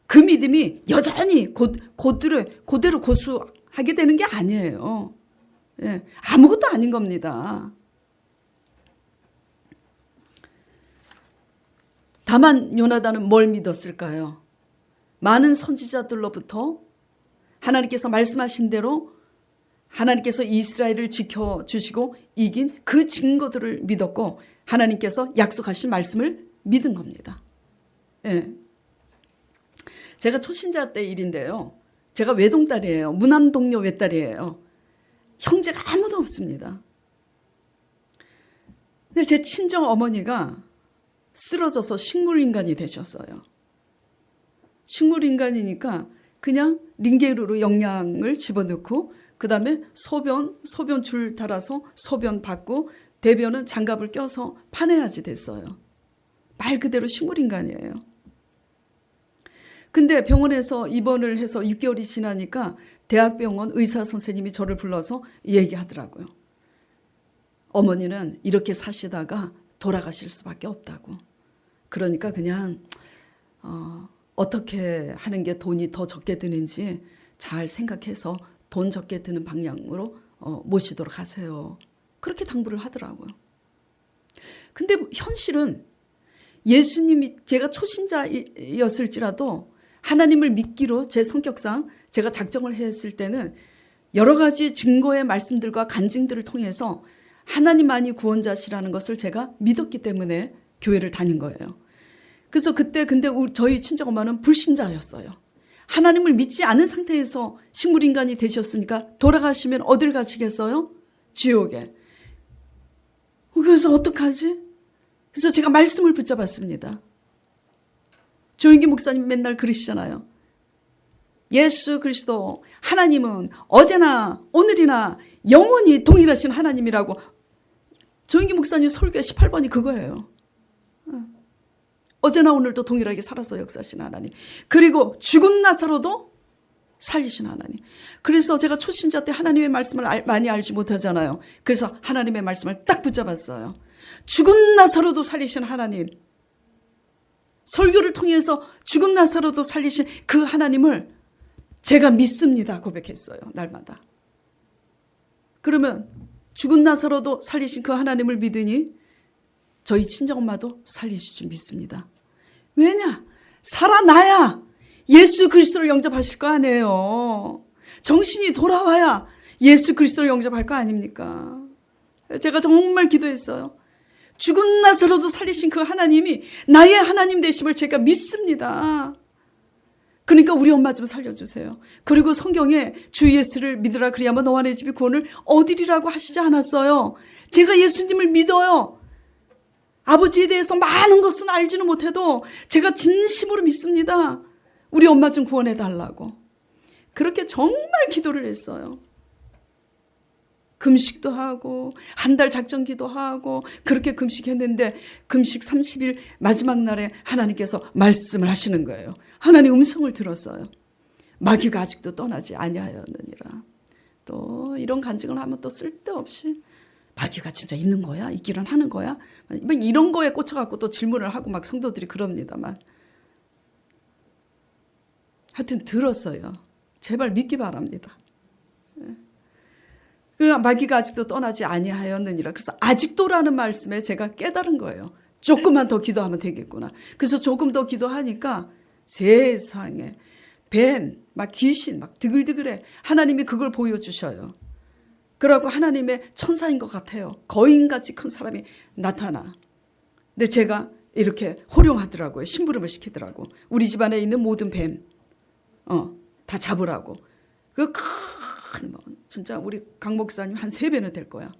그 믿음이 여전히 그대로 고수하게 되는 게 아니에요. 예, 아무것도 아닌 겁니다. 다만 요나단은 뭘 믿었을까요? 많은 선지자들로부터 하나님께서 말씀하신 대로 하나님께서 이스라엘을 지켜주시고 이긴 그 증거들을 믿었고 하나님께서 약속하신 말씀을 믿은 겁니다. 예. 제가 초신자 때 일인데요. 제가 외동딸이에요. 무남동료 외딸이에요. 형제가 아무도 없습니다. 근데 제 친정 어머니가 쓰러져서 식물인간이 되셨어요. 식물인간이니까 그냥 링게루로 영양을 집어넣고 그 다음에 소변 줄 달아서 소변 받고 대변은 장갑을 껴서 파내야지 됐어요. 말 그대로 식물인간이에요. 근데 병원에서 입원을 해서 6개월이 지나니까 대학병원 의사 선생님이 저를 불러서 얘기하더라고요. 어머니는 이렇게 사시다가 돌아가실 수밖에 없다고. 그러니까 그냥 어떻게 하는 게 돈이 더 적게 드는지 잘 생각해서 돈 적게 드는 방향으로 모시도록 하세요. 그렇게 당부를 하더라고요. 근데 현실은 예수님이 제가 초신자였을지라도 하나님을 믿기로 제 성격상 제가 작정을 했을 때는 여러 가지 증거의 말씀들과 간증들을 통해서 하나님만이 구원자시라는 것을 제가 믿었기 때문에 교회를 다닌 거예요. 그래서 그때 근데 저희 친정엄마는 불신자였어요. 하나님을 믿지 않은 상태에서 식물인간이 되셨으니까 돌아가시면 어딜 가시겠어요? 지옥에. 그래서 어떡하지? 그래서 제가 말씀을 붙잡았습니다. 조인기 목사님 맨날 그러시잖아요. 예수 그리스도 하나님은 어제나 오늘이나 영원히 동일하신 하나님이라고 조인기 목사님 설교 18번이 그거예요. 어제나 오늘도 동일하게 살아서 역사하신 하나님. 그리고 죽은 나사로도 살리신 하나님. 그래서 제가 초신자 때 하나님의 말씀을 많이 알지 못하잖아요. 그래서 하나님의 말씀을 딱 붙잡았어요. 죽은 나사로도 살리신 하나님. 설교를 통해서 죽은 나사로도 살리신 그 하나님을 제가 믿습니다 고백했어요. 날마다. 그러면 죽은 나사로도 살리신 그 하나님을 믿으니 저희 친정엄마도 살리실 줄 믿습니다. 왜냐? 살아나야 예수 그리스도를 영접하실 거 아니에요. 정신이 돌아와야 예수 그리스도를 영접할 거 아닙니까? 제가 정말 기도했어요. 죽은 나사로도 살리신 그 하나님이 나의 하나님 되심을 제가 믿습니다. 그러니까 우리 엄마 좀 살려주세요. 그리고 성경에 주 예수를 믿으라 그리하면 너와 내 집이 구원을 얻으리라고 하시지 않았어요. 제가 예수님을 믿어요. 아버지에 대해서 많은 것은 알지는 못해도 제가 진심으로 믿습니다. 우리 엄마 좀 구원해 달라고. 그렇게 정말 기도를 했어요. 금식도 하고 한 달 작정기도 하고 그렇게 금식했는데 금식 30일 마지막 날에 하나님께서 말씀을 하시는 거예요. 하나님 음성을 들었어요. 마귀가 아직도 떠나지 아니하였느니라. 또 이런 간증을 하면 또 쓸데없이 마귀가 진짜 있는 거야? 있기는 하는 거야? 이런 거에 꽂혀갖고 또 질문을 하고 막 성도들이 그럽니다만 하여튼 들었어요. 제발 믿기 바랍니다. 그 마귀가 아직도 떠나지 아니하였느니라. 그래서 아직도라는 말씀에 제가 깨달은 거예요. 조금만 더 기도하면 되겠구나. 그래서 조금 더 기도하니까 세상에 뱀, 막 귀신, 막 드글드글해. 하나님이 그걸 보여주셔요. 그래갖고 하나님의 천사인 것 같아요. 거인같이 큰 사람이 나타나. 근데 제가 이렇게 호령하더라고요. 심부름을 시키더라고. 우리 집안에 있는 모든 뱀, 다 잡으라고. 그 큰, 진짜 우리 강 목사님 한 3배는 될 거야.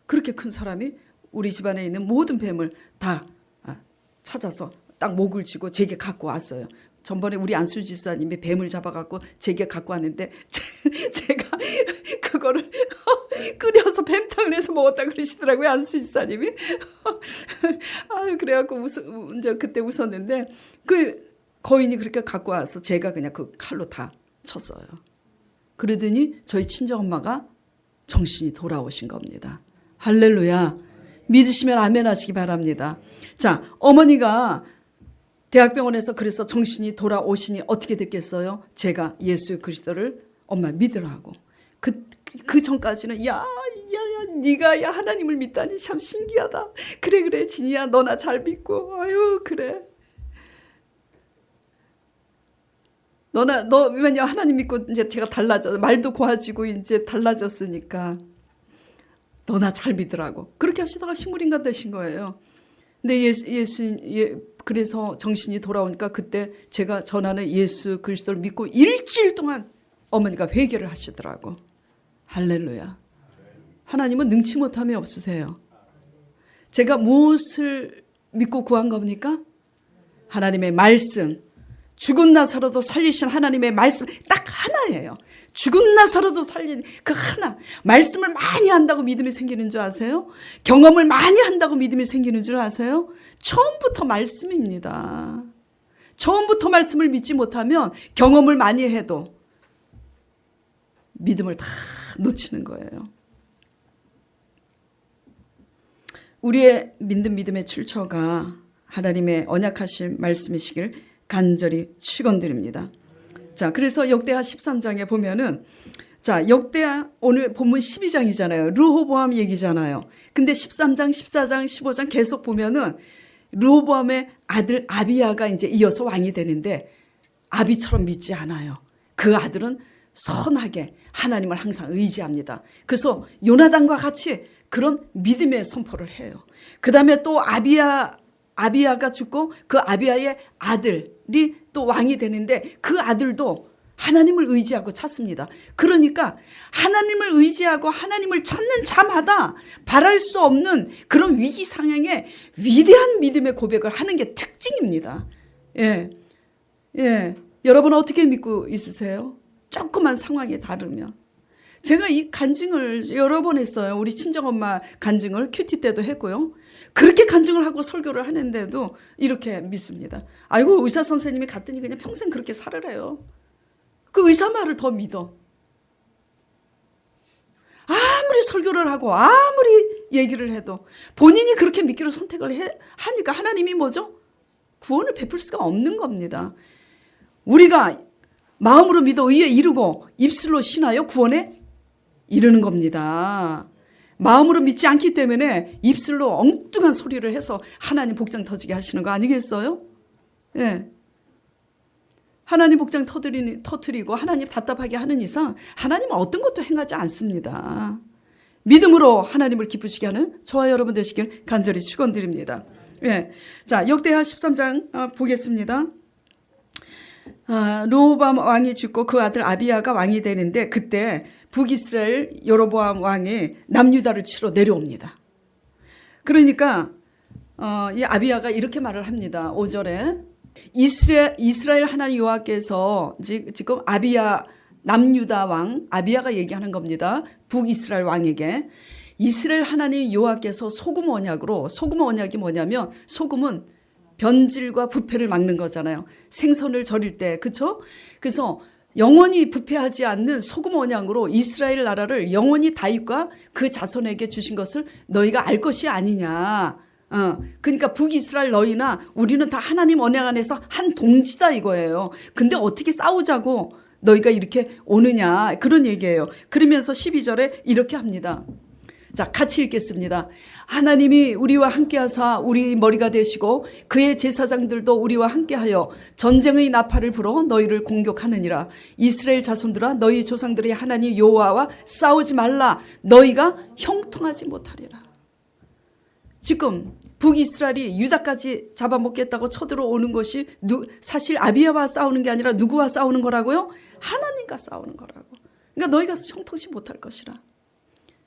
그렇게 큰 사람이 우리 집안에 있는 모든 뱀을 다 찾아서 딱 목을 쥐고 제게 갖고 왔어요. 전번에 우리 안수 집사님이 뱀을 잡아갖고 제게 갖고 왔는데 제가 그거를 끓여서 뱀탕을 해서 먹었다 그러시더라고요. 안수 집사님이. 그래갖고 이제 그때 웃었는데 그 거인이 그렇게 갖고 와서 제가 그냥 그 칼로 다 쳤어요. 그러더니 저희 친정엄마가 정신이 돌아오신 겁니다. 할렐루야. 믿으시면 아멘 하시기 바랍니다. 자, 어머니가 대학병원에서 그래서 정신이 돌아오시니 어떻게 됐겠어요? 제가 예수 그리스도를 엄마 믿으라고. 그 전까지는 네가 하나님을 믿다니 참 신기하다. 그래 진이야 너나 잘 믿고 아유 그래. 너 왜냐 하나님 믿고 이제 제가 달라져 말도 고와지고 이제 달라졌으니까 너나 잘 믿으라고 그렇게 하시다가 식물인간 되신 거예요. 근데 그래서 정신이 돌아오니까 그때 제가 전하는 예수 그리스도를 믿고 일주일 동안 어머니가 회개를 하시더라고. 할렐루야. 하나님은 능치 못함이 없으세요. 제가 무엇을 믿고 구한 겁니까? 하나님의 말씀. 죽은 나사로도 살리신 하나님의 말씀 딱 하나예요. 죽은 나사로도 살린 그 하나. 말씀을 많이 한다고 믿음이 생기는 줄 아세요? 경험을 많이 한다고 믿음이 생기는 줄 아세요? 처음부터 말씀입니다. 처음부터 말씀을 믿지 못하면 경험을 많이 해도 믿음을 다 놓치는 거예요. 우리의 믿음의 출처가 하나님의 언약하신 말씀이시길 간절히 축원드립니다. 자, 그래서 역대하 13장에 보면은 자, 역대하 오늘 본문 12장이잖아요. 르호보암 얘기잖아요. 근데 13장, 14장, 15장 계속 보면은 르호보암의 아들 아비야가 이제 이어서 왕이 되는데 아비처럼 믿지 않아요. 그 아들은 선하게 하나님을 항상 의지합니다. 그래서 요나단과 같이 그런 믿음의 선포를 해요. 그 다음에 또 아비야가 죽고 그 아비야의 아들이 또 왕이 되는데 그 아들도 하나님을 의지하고 찾습니다. 그러니까 하나님을 의지하고 하나님을 찾는 자마다 바랄 수 없는 그런 위기 상황에 위대한 믿음의 고백을 하는 게 특징입니다. 예. 여러분 어떻게 믿고 있으세요? 조그만 상황이 다르면. 제가 이 간증을 여러 번 했어요. 우리 친정엄마 간증을 큐티 때도 했고요. 그렇게 간증을 하고 설교를 하는데도 이렇게 믿습니다. 아이고 의사 선생님이 갔더니 그냥 평생 그렇게 살으래요. 그 의사 말을 더 믿어. 아무리 설교를 하고 아무리 얘기를 해도 본인이 그렇게 믿기로 선택을 하니까 하나님이 뭐죠? 구원을 베풀 수가 없는 겁니다. 우리가 마음으로 믿어 의에 이르고 입술로 신하여 구원에 이르는 겁니다. 마음으로 믿지 않기 때문에 입술로 엉뚱한 소리를 해서 하나님 복장 터지게 하시는 거 아니겠어요? 예. 하나님 복장 터뜨리고 하나님 답답하게 하는 이상 하나님은 어떤 것도 행하지 않습니다. 믿음으로 하나님을 기쁘시게 하는 저와 여러분 되시길 간절히 축원드립니다. 예. 자, 역대하 13장 보겠습니다. 르호보암 왕이 죽고 그 아들 아비야가 왕이 되는데 그때 북이스라엘 여로보암 왕이 남유다를 치러 내려옵니다. 그러니까 이 아비야가 이렇게 말을 합니다. 5절에 이스라엘 하나님 여호와께서 지금 아비야 남유다 왕 아비야가 얘기하는 겁니다. 북이스라엘 왕에게 이스라엘 하나님 여호와께서 소금 언약으로, 소금 언약이 뭐냐면 소금은 변질과 부패를 막는 거잖아요. 생선을 절일 때, 그렇죠? 그래서 영원히 부패하지 않는 소금 언약으로 이스라엘 나라를 영원히 다윗과 그 자손에게 주신 것을 너희가 알 것이 아니냐. 그러니까 북이스라엘 너희나 우리는 다 하나님 언약 안에서 한 동지다 이거예요. 근데 어떻게 싸우자고 너희가 이렇게 오느냐 그런 얘기예요. 그러면서 12절에 이렇게 합니다. 자, 같이 읽겠습니다. 하나님이 우리와 함께하사 우리 머리가 되시고 그의 제사장들도 우리와 함께하여 전쟁의 나팔을 불어 너희를 공격하느니라. 이스라엘 자손들아 너희 조상들의 하나님 여호와와 싸우지 말라. 너희가 형통하지 못하리라. 지금 북이스라엘이 유다까지 잡아먹겠다고 쳐들어오는 것이 사실 아비야와 싸우는 게 아니라 누구와 싸우는 거라고요? 하나님과 싸우는 거라고. 그러니까 너희가 형통치 못할 것이라.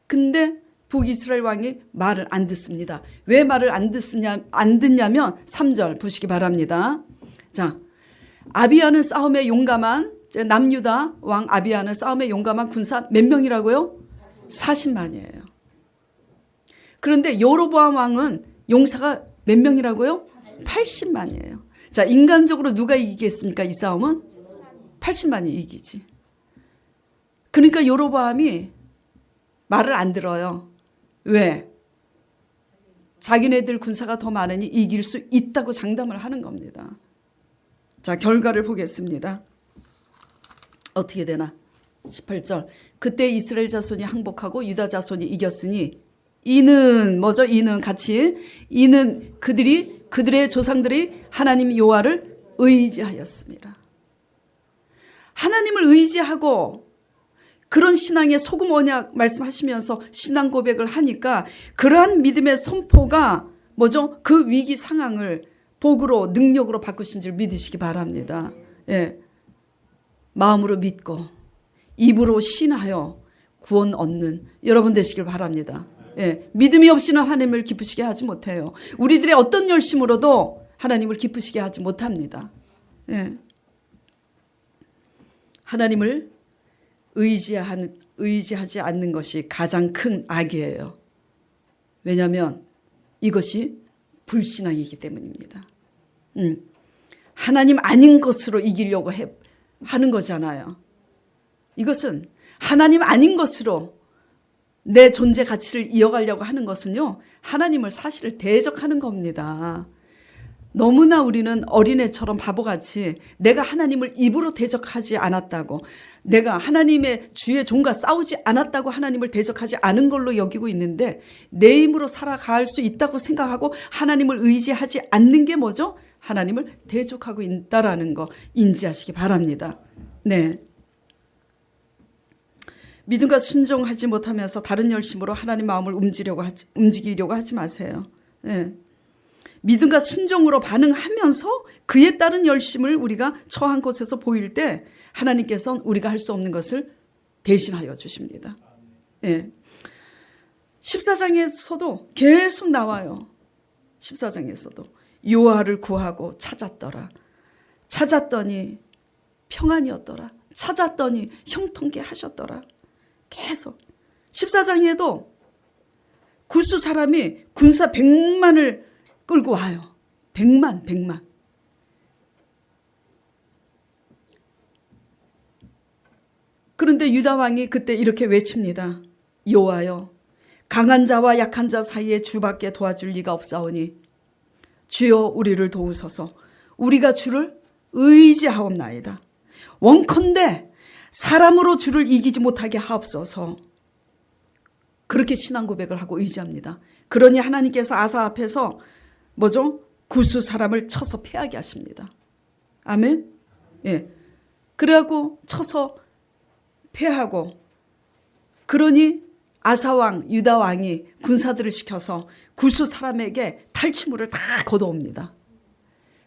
근데 북이스라엘 왕이 말을 안 듣습니다. 왜 말을 안 듣냐면 3절 보시기 바랍니다. 자, 아비야는 싸움에 용감한 남유다 왕 아비야는 싸움에 용감한 군사 몇 명이라고요? 40만이에요. 그런데 여로보암 왕은 용사가 몇 명이라고요? 80만이에요. 자, 인간적으로 누가 이기겠습니까? 이 싸움은 80만이 이기지. 그러니까 여로보암이 말을 안 들어요. 왜? 자기네들 군사가 더 많으니 이길 수 있다고 장담을 하는 겁니다. 자, 결과를 보겠습니다. 어떻게 되나? 18절. 그때 이스라엘 자손이 항복하고 유다 자손이 이겼으니 이는 뭐죠? 이는 같이 이는 그들의 조상들이 하나님 여호와를 의지하였습니다. 하나님을 의지하고 그런 신앙의 소금 언약 말씀하시면서 신앙 고백을 하니까 그러한 믿음의 선포가 뭐죠? 그 위기 상황을 복으로 능력으로 바꾸신 줄 믿으시기 바랍니다. 예. 마음으로 믿고 입으로 신하여 구원 얻는 여러분 되시길 바랍니다. 예. 믿음이 없이는 하나님을 기쁘시게 하지 못해요. 우리들의 어떤 열심으로도 하나님을 기쁘시게 하지 못합니다. 예. 하나님을 의지하지 않는 것이 가장 큰 악이에요. 왜냐하면 이것이 불신앙이기 때문입니다. 하나님 아닌 것으로 이기려고 하는 거잖아요. 이것은 하나님 아닌 것으로 내 존재 가치를 이어가려고 하는 것은요, 하나님을 사실을 대적하는 겁니다. 너무나 우리는 어린애처럼 바보같이 내가 하나님을 입으로 대적하지 않았다고, 내가 하나님의 주의 종과 싸우지 않았다고 하나님을 대적하지 않은 걸로 여기고 있는데 내 힘으로 살아갈 수 있다고 생각하고 하나님을 의지하지 않는 게 뭐죠? 하나님을 대적하고 있다라는 거 인지하시기 바랍니다. 네. 믿음과 순종하지 못하면서 다른 열심으로 하나님 마음을 움직이려고 하지 마세요. 네. 믿음과 순종으로 반응하면서 그에 따른 열심을 우리가 처한 곳에서 보일 때 하나님께서는 우리가 할 수 없는 것을 대신하여 주십니다. 예. 14장에서도 계속 나와요. 14장에서도 여호와를 구하고 찾았더라. 찾았더니 평안이었더라. 찾았더니 형통케 하셨더라. 계속 14장에도 구스 사람이 군사 100만을 끌고 와요. 100만. 그런데 유다 왕이 그때 이렇게 외칩니다. 여호와여, 강한 자와 약한 자 사이에 주밖에 도와줄 리가 없사오니 주여 우리를 도우소서. 우리가 주를 의지하옵나이다. 원컨대 사람으로 주를 이기지 못하게 하옵소서. 그렇게 신앙 고백을 하고 의지합니다. 그러니 하나님께서 아사 앞에서 뭐죠? 구스 사람을 쳐서 패하게 하십니다. 아멘. 예. 그래갖고 쳐서 패하고, 그러니 아사왕 유다 왕이 군사들을 시켜서 구스 사람에게 탈취물을 다 걷어옵니다.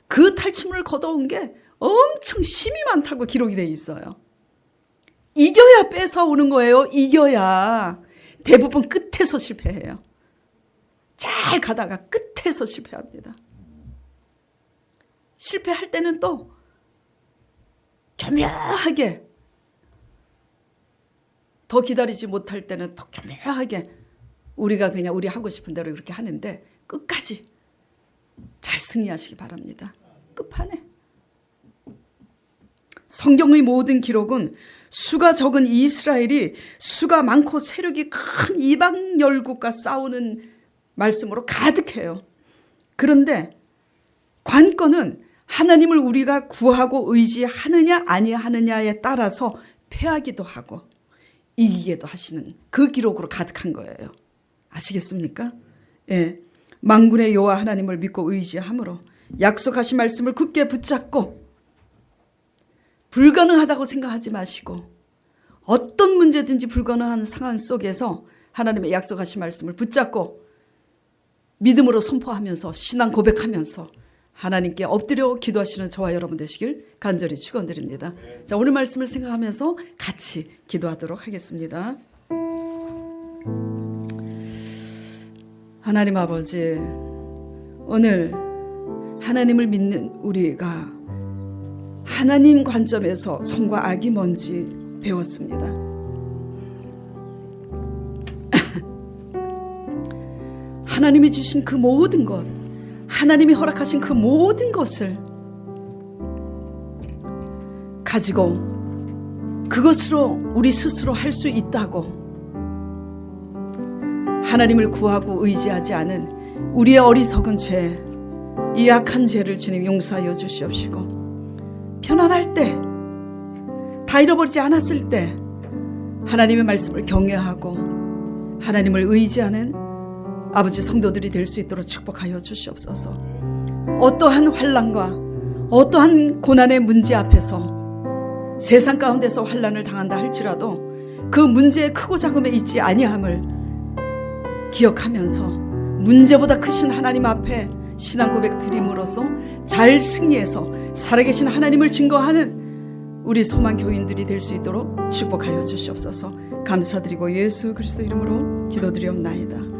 그 탈취물을 걷어온 게 엄청 힘이 많다고 기록이 되어 있어요. 이겨야 뺏어오는 거예요. 이겨야. 대부분 끝에서 실패해요. 잘 가다가 끝에서 실패합니다. 실패할 때는 또 교묘하게, 더 기다리지 못할 때는 더 교묘하게 우리가 그냥 우리 하고 싶은 대로 이렇게 하는데 끝까지 잘 승리하시기 바랍니다. 끝판에. 성경의 모든 기록은 수가 적은 이스라엘이 수가 많고 세력이 큰 이방 열국과 싸우는 말씀으로 가득해요. 그런데 관건은 하나님을 우리가 구하고 의지하느냐 아니하느냐에 따라서 패하기도 하고 이기게도 하시는 그 기록으로 가득한 거예요. 아시겠습니까? 예. 만군의 여호와 하나님을 믿고 의지함으로 약속하신 말씀을 굳게 붙잡고 불가능하다고 생각하지 마시고 어떤 문제든지 불가능한 상황 속에서 하나님의 약속하신 말씀을 붙잡고 믿음으로 선포하면서 신앙 고백하면서 하나님께 엎드려 기도하시는 저와 여러분 되시길 간절히 축원드립니다. 자, 오늘 말씀을 생각하면서 같이 기도하도록 하겠습니다. 하나님 아버지, 오늘 하나님을 믿는 우리가 하나님 관점에서 선과 악이 뭔지 배웠습니다. 하나님이 주신 그 모든 것, 하나님이 허락하신 그 모든 것을 가지고 그것으로 우리 스스로 할 수 있다고, 하나님을 구하고 의지하지 않은 우리의 어리석은 죄, 이 약한 죄를 주님 용서하여 주시옵시고, 편안할 때, 다 잃어버리지 않았을 때 하나님의 말씀을 경외하고 하나님을 의지하는 아버지 성도들이 될 수 있도록 축복하여 주시옵소서. 어떠한 환난과 어떠한 고난의 문제 앞에서 세상 가운데서 환난을 당한다 할지라도 그 문제의 크고 작음에 있지 아니함을 기억하면서 문제보다 크신 하나님 앞에 신앙 고백 드림으로써 잘 승리해서 살아계신 하나님을 증거하는 우리 소망 교인들이 될 수 있도록 축복하여 주시옵소서. 감사드리고 예수 그리스도 이름으로 기도드리옵나이다.